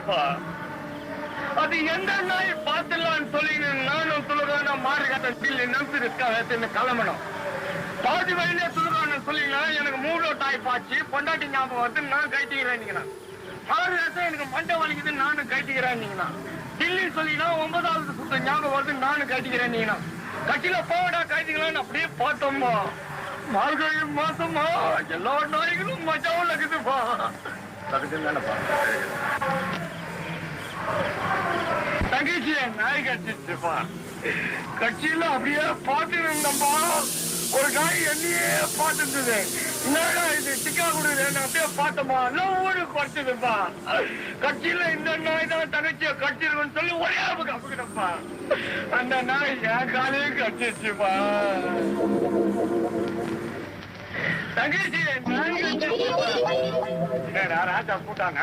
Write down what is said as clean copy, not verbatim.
கடிச்சிச்சுப்பா. அது எந்த நாய் பார்த்துலான்னு சொல்லி நானும் துளுகான மாறுகாட்ட டில்லி நம்பிருக்காக கிளம்பணும். பாதி வயலே துளுகான சொல்லினா எனக்கு மூணு டாய் பாய்ச்சி பொண்டாட்டி ஞாபகம் வந்து நான் கைட்டிக்கிறேன். 6 வருஷம் எனக்கு மண்டை வலிக்குது நானும் கைட்டிக்கிறேன். டில்லி சொல்லினா 9வது சுத்த ஞாபகம் வந்து நானும் கைட்டிக்கிறேன். கட்டில போடா கைட்டிக்கலான்னு அப்படியே பார்த்தோம்மா. மார்கழி மாசமா எல்லா நாய்களும் மஜாவும் இருக்குதுப்பா. தங்கச்சிய நாய் கட்டிச்சுப்பா. கட்சியில அப்படியே பார்த்து இருந்தப்பா. ஒரு நாய் என்னையே பார்த்துருந்தது. என்னடா இது டிக்கா கொடுக்குது அப்படியே பார்த்தோமா. எல்லாம் ஊரு குறைச்சதுப்பா. கட்சியில இந்த நாய் தான் தங்கச்சிய கட்டிருக்குன்னு சொல்லி ஒரே அப்படிப்பா. அந்த நாய் என் காலையும் கட்டிச்சுப்பா. தங்கச்சி நாய் கட்டிச்சுப்பா. ராஜா கூட்டாங்க.